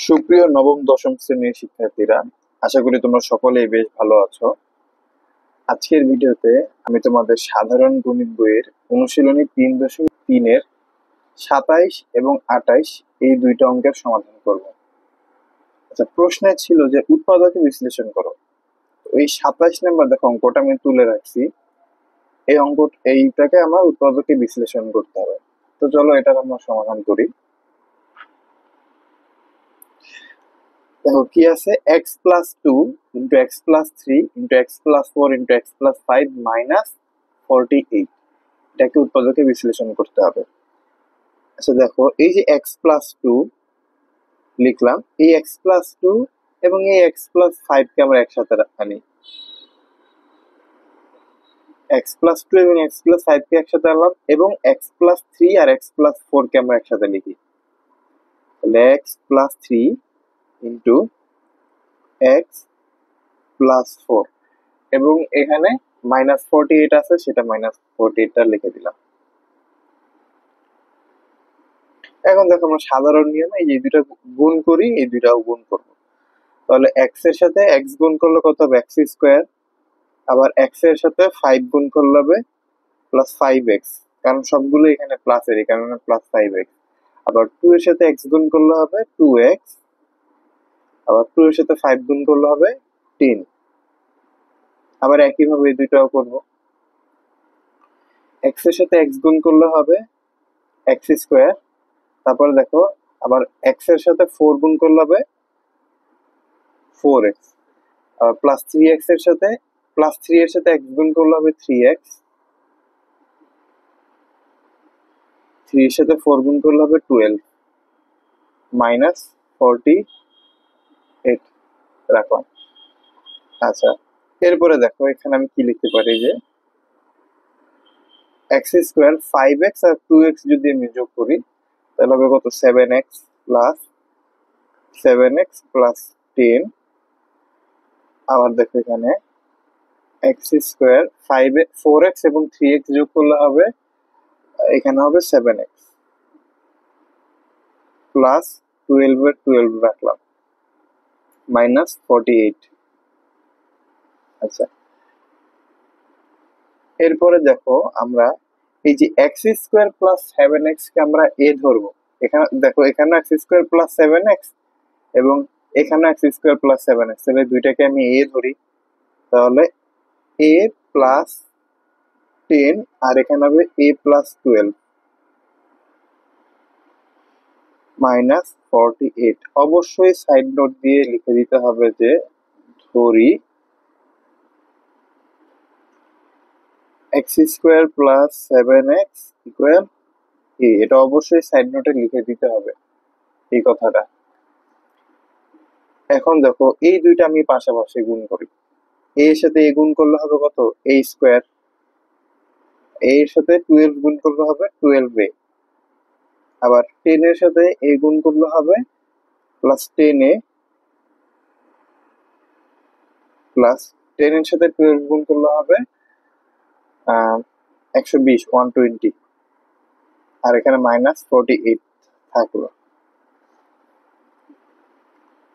সুপ্রিয় নবম দশম শ্রেণীর শিক্ষার্থীরা, আশা করি তোমরা সকলেই বেশ ভালো আছো। আজকের ভিডিওতে আমি তোমাদের সাধারণ গণিত বইয়ের অনুশীলনী 3.3-এর 27 এবং 28 এই দুইটা অঙ্কের সমাধান করব। আচ্ছা, প্রশ্নে ছিল যে উৎপাদকে বিশ্লেষণ করো। এই 27 নাম্বার দেখো অঙ্কটা আমি তুলে রাখছি। এইটাকে আমার উৎপাদকে বিশ্লেষণ করতে হবে। তো চলো এটার আমরা সমাধান করি। দেখো কি আছে, x plus two into x plus three into x plus four into x plus five minus 48। এটাকে উৎপাদকে বিশ্লেষণ করতে হবে। আচ্ছা দেখো, এই যে এক্স প্লাস টু লিখলাম, এই এক্স প্লাস টু এবং এই এক্স প্লাস ফাইভকে আমরা একসাথে আনি। এক্স প্লাস টু এবং এক্স প্লাস ফাইভকে একসাথে আনলাম এবং এক্স প্লাস থ্রি আর এক্স প্লাস ফোরকে আমরা একসাথে লিখি। তাহলে x plus three into x plus four এবং এখানে মাইনাস 48 আছে, সেটা মাইনাস 48টা লিখে দিলাম। এখন দেখো আমরা সাধারণ নিয়মে এই যে দুইটা গুণ করি, এই দুইটাও গুণ করব। তাহলে এক্স এর সাথে এক্স গুণ করলে কত হবে, এক্স স্কোয়ার। আবার এক্স এর সাথে 5 গুণ করলে হবে প্লাস 5x, কারণ সবগুলো এখানে প্লাসের, এই কারণে প্লাস 5x। আবার 2 এর সাথে x গুণ করলে হবে 2x। আবার 2 এর সাথে 5 গুণ করলে হবে 10। আবার একইভাবে এই দুইটাও করব। এক্স এর সাথে এক্স গুণ করলে হবে এক্স স্কোয়ার। তারপরে দেখো আবার এক্স এর সাথে 4 গুণ করলে হবে 4x। আবার প্লাস 3x এর সাথে প্লাস 3 এর সাথে x গুণ করলে হবে 3x। 3 এর সাথে 4 গুণ করলে হবে 12 মাইনাস 48 রাখলাম। আচ্ছা, এরপরে দেখো এখানে আমি কি লিখতে পারি, যে এক্স স্কোয়ার 5x আর 2x যদি আমি যোগ করি তাহলে হবে কত, 7x প্লাস 7x প্লাস 10। আবার দেখো এখানে এক্স স্কোয়ার 4x এবং 3x যোগ করলে হবে, এখানে হবে 7x প্লাস 12 এর 12 রাখলাম মাইনাস 48। আচ্ছা, এরপরে দেখো আমরা এই যে এক্স স্কোয়ার প্লাস 7x কে আমরা এ ধরবো। এখানে দেখো, এখানে এক্স স্কোয়ার প্লাস 7x এবং এখানে এক্স স্কোয়ার প্লাস 7x, তাহলে দুইটাকে আমি এ ধরি। তাহলে এ প্লাস 10 আর এখানে হবে এ প্লাস 12 মাইনাস 48। অবশ্যই সাইড নোট দিয়ে লিখে দিতে হবে যে ধরি x square plus 7x equal a. এটা অবশ্যই সাইড নোটে লিখে দিতে হবে এই কথাটা। এখন দেখো এই দুইটা আমি পাশাপাশি গুণ করি। এ এর সাথে এ গুণ করলে হবে কত, এ স্কোয়ার। এ এর সাথে 12 গুণ করলে হবে 12a। আবার 10 এর সাথে এ গুণ করলে হবে প্লাস 10a প্লাস 10 এর সাথে 12 গুণ করলে হবে 120 120। আর এখানে মাইনাস 48 থাকলো।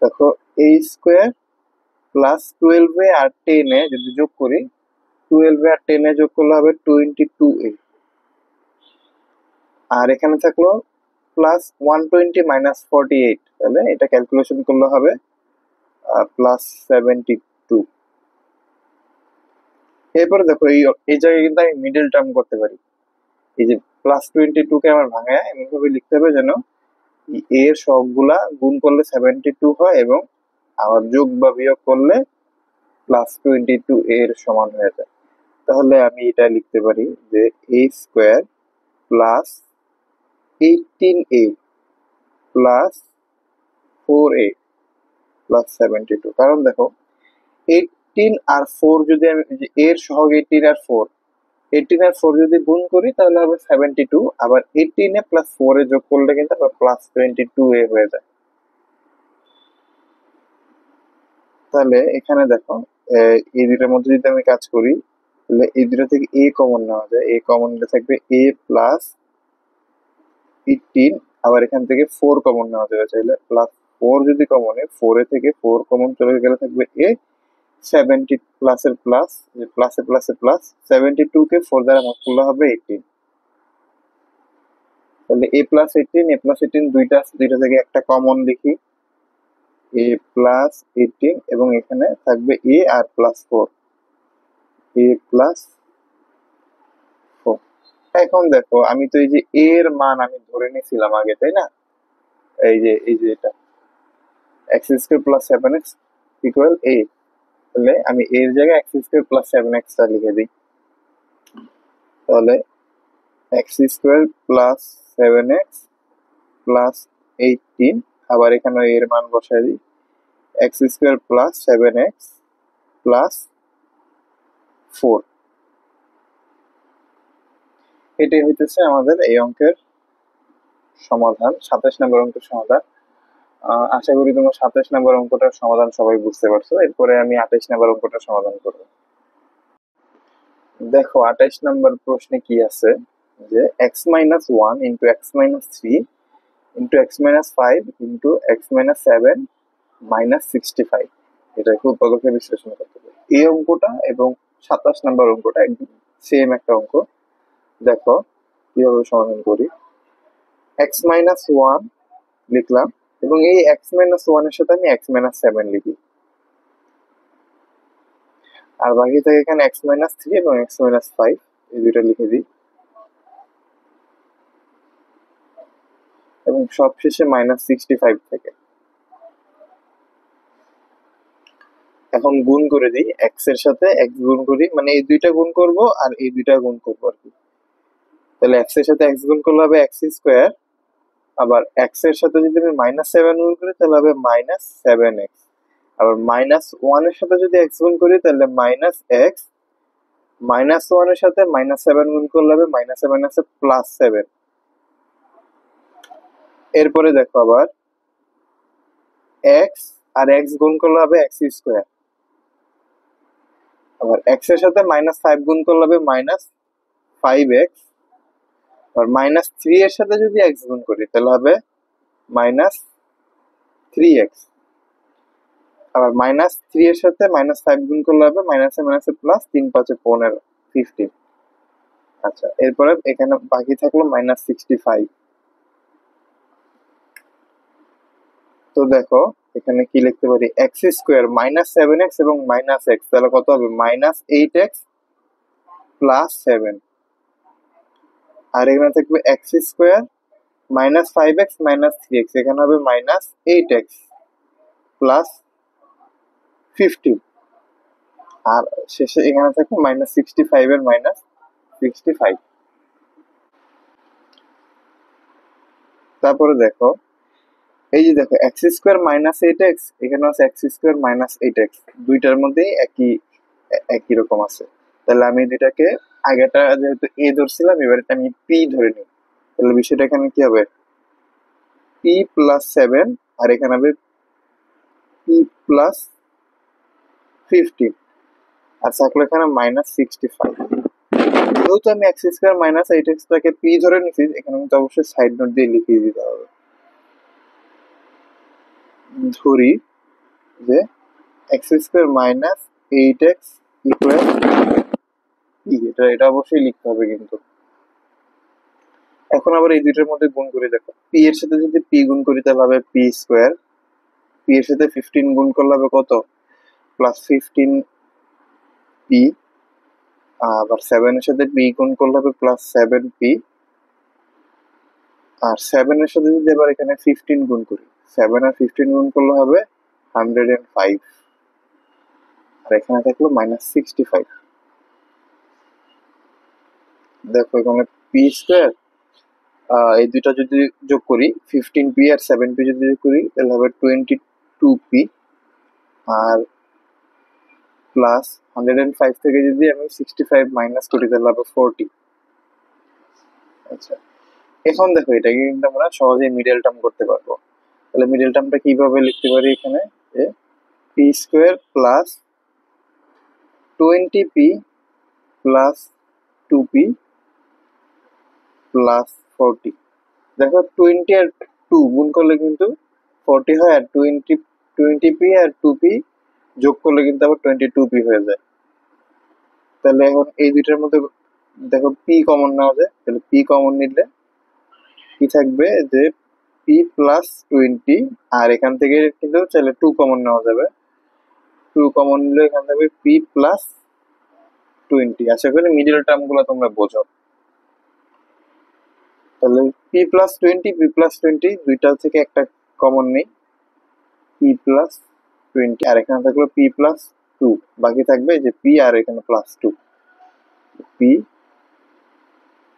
দেখো এ স্কোয়ার প্লাস 12a আর 10a যদি যোগ করি, 12a আর 10a যোগ করলে হবে 22a। আর এখানে থাকলো প্লাস 120 মাইনাস 48, তাহলে এটা ক্যালকুলেশন করলে হবে প্লাস 72। এরপরে দেখো এই জায়গায় কিন্তু আমি মিডল টার্ম করতে পারি। এই যে প্লাস 22 কে আমার ভাঙায় এমন ভাবে লিখতে হবে যেন এর সবগুলা গুণ করলে 72 হয় এবং আবার যোগ বা বিয়োগ করলে প্লাস 22 এর সমান হয়ে যায়। তাহলে আমি এটা লিখতে পারি যে a square plus 18a plus 4a plus 72। কারণ দেখো 18 আর 4 যদি আমি এর সহগ 18 আর 4, 18 আর 4 যদি গুণ করি তাহলে হবে 72। আবার 18 এ প্লাস 4 এ যোগ করলে কিন্তু আবার প্লাস 22a হয়ে যায়। তাহলে এখানে দেখো এই দুটার মধ্যে যদি আমি কাজ করি তাহলে এই দুটো থেকে এ কমন নেওয়া যায়। এ কমন নিলে থাকবে এ প্লাস 18। আবার এখান থেকে 4 কমন নেওয়া যাবে চাইলে, প্লাস 4 যদি কমন হয়, 4 এ থেকে 4 কমন চলে গেলে থাকবে a, 70 প্লাসের প্লাস, প্লাসে প্লাসে প্লাস, 72 কে 4 দ্বারা ভাগ করলে হবে 18। তাহলে a প্লাস 18, a প্লাস 18 দুইটা থেকে একটা কমন লিখি, a প্লাস 18, এবং এখানে থাকবে a আর প্লাস 4, a প্লাস 4। এখন দেখো আমি তো এই যে a এর মান আমি ধরে নিয়েছিলাম আগে, তাই না? এই যে এটা x square plus 7x equal a, তাহলে আমি a এর জায়গায় x স্কয়ার প্লাস 7x টা লিখে দিই। তাহলে x square plus 7x plus 18, আবার এখানে a এর মান বসাই দিই, x square plus 7x plus 4। এটাই হইতেছে আমাদের এই অঙ্কের সমাধান, 27 নম্বর অঙ্কের সমাধান। আশা করি তোমরা 27 নম্বর অঙ্কটার সমাধান সবাই বুঝতে পারছো। এরপরে আমি 28 নম্বর অঙ্কটার সমাধান করব। দেখো 28 নম্বর প্রশ্নে কি আছে, যে x minus 1 into x minus 3 into x minus 5 into x minus 7 minus 65, এটাকে উৎপাদকে বিশ্লেষণ করতে হবে। এই অঙ্কটা এবং 27 নম্বর অঙ্কটা একদম সেম একটা অঙ্ক। দেখো কিভাবে সমাধান করি। x মাইনাস 1 লিখলাম, এবং এই x মাইনাস 1 এর সাথে আমি x মাইনাস 7 লিখি, আর বাকি থাকে এখানে x মাইনাস 3 এবং x মাইনাস 5, এই দুইটা লিখে দিই, এবং সবশেষে মাইনাস 65 থেকে। এখন গুণ করে দিই, x এর সাথে x গুণ করি, মানে এই দুইটা গুণ করব আর এই দুইটা গুণ করবো আর কি। তাহলে x এর সাথে x গুণ করলে হবে x স্কোয়ার, আবার x এর সাথে যদি আমি মাইনাস 7 গুণ করি তাহলে হবে মাইনাস 7x, আবার মাইনাস 1 এর সাথে যদি x গুণ করি তাহলে মাইনাস x, মাইনাস 1 এর সাথে মাইনাস 7 গুণ করলে হবে মাইনাস 7 আছে প্লাস 7। এরপরে দেখো আবার x আর x গুণ করলে হবে x স্কোয়ার, আবার x এর সাথে মাইনাস 5 গুণ করলে হবে মাইনাস 5x, আর মাইনাস 3 এর সাথে যদি x গুণ করি তাহলে হবে মাইনাস 3x, আবার মাইনাস 3 এর সাথে মাইনাস 5 গুণ করলে হবে মাইনাসে মাইনাসে প্লাস, 3 5 15, 15। আচ্ছা, এরপরে এখানে বাকি থাকলো মাইনাস 65। তো দেখো এখানে কি লিখতে পারি, এক্স স্কোয়ার মাইনাস 7x এবং মাইনাস এক্স, তাহলে কত হবে মাইনাস 8x প্লাস 7, আর এখানে থাকবে x square minus 5x minus 3x, এখানে হবে মাইনাস 8x প্লাস 15, আর শেষে এখানে থাকবে মাইনাস 65 এর মাইনাস 65। তারপরে দেখো এই যে দেখো এক্স স্কোয়ার মাইনাস 8x, এখানে আছে এক্স স্কোয়ার মাইনাস 8x, দুইটার মধ্যেই একই রকম আছে। তাহলে আমি দুইটাকে, আগেটা যেহেতু এ ধরছিলাম এবার আমি পি ধরে নিই, তাহলে বিষয়টা এখানে কি হবে পি প্লাস 7, আর এখানে হবে পি প্লাস 15, আর থাকলো এখানে মাইনাস 65। যেহেতু আমি এক্স স্কোয়ার মাইনাস 8x টাকে পি ধরে নিছি, এখানে কিন্তু অবশ্যই সাইড নোট দিয়ে লিখিয়ে দিতে হবে। ধরি যে x square minus 8x equal P, এটা অবশ্যই লিখতে হবে কিন্তু। এখন আবার এই দুইটার মধ্যে গুণ করে দেখো, পি এর সাথে যদি পি গুণ করি তাহলে হবে পি স্কোয়ার, পি এর সাথে 15 গুণ করলে হবে কত প্লাস 15 পি, আবার 7 এর সাথে পি গুণ করলে হবে প্লাস 7 পি, আর 7 এর সাথে যদি এবার এখানে 15 গুণ করি, 7 আর 15 গুণ করলে হবে 105, আর এখানে থাকলো মাইনাস 65। দেখো এখানে পি স্কোয়ার, এই দুইটা যদি যোগ করি 15p আর 7p যদি যোগ করি তাহলে হবে 22p, আর প্লাস 105 থেকে যদি আমি 65 মাইনাস করি তাহলে হবে 40। আচ্ছা, এখন দেখো এটাকে কিন্তু আমরা সহজেই মিডল টার্ম করতে পারবো। তাহলে মিডল টার্মটা কিভাবে লিখতে পারি, এখানে যে P square plus 20p plus 2p plus 40। দেখো 20 আর 2 গুণ করলে কিন্তু 40 হয়, আর 20p আর 2p যোগ করলে কিন্তু আবার 22p হয়ে যায়। তাহলে এখন এই দুইটার মধ্যে দেখো পি কমন নেওয়া যায়, তাহলে পি কমন নিলে কি থাকবে যে পি প্লাস 20, আর এখান থেকে কিন্তু চাইলে 2 কমন নেওয়া যাবে, 2 কমন নিলে এখান থেকে পি প্লাস 20। আশা করি মিডল টার্ম গুলো তোমরা বোঝো। তাহলে পি প্লাস 20 দুইটা থেকে একটা কমন নেই, পি প্লাস 20, আর এখানে থাকলো পি প্লাস 2, বাকি থাকবে যে পি আর এখানে প্লাস 2, পি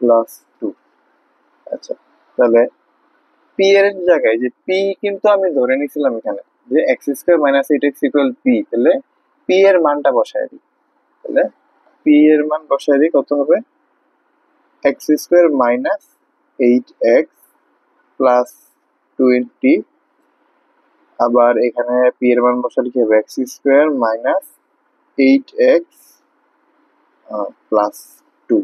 প্লাস 2। আচ্ছা, তাহলে পি এর জায়গায় যে পি কিন্তু আমি ধরে নিছিলাম এখানে যে x square minus eight x equal P, তাহলে পি এর মানটা বসায় দিই। তাহলে পি এর মান বসায় দিই, কত হবে x square minus 8x plus 20, আবার এখানে পি এর মান বসালে কি হবে x square minus 8x plus 2।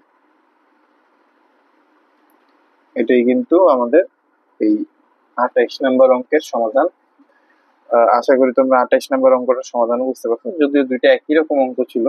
এটাই কিন্তু আমাদের এই 28 নম্বর অঙ্কের সমাধান। আশা করি তোমরা 28 নম্বর অঙ্কটার সমাধান বুঝতে পারছো, যদিও দুইটা একই রকম অঙ্ক ছিল।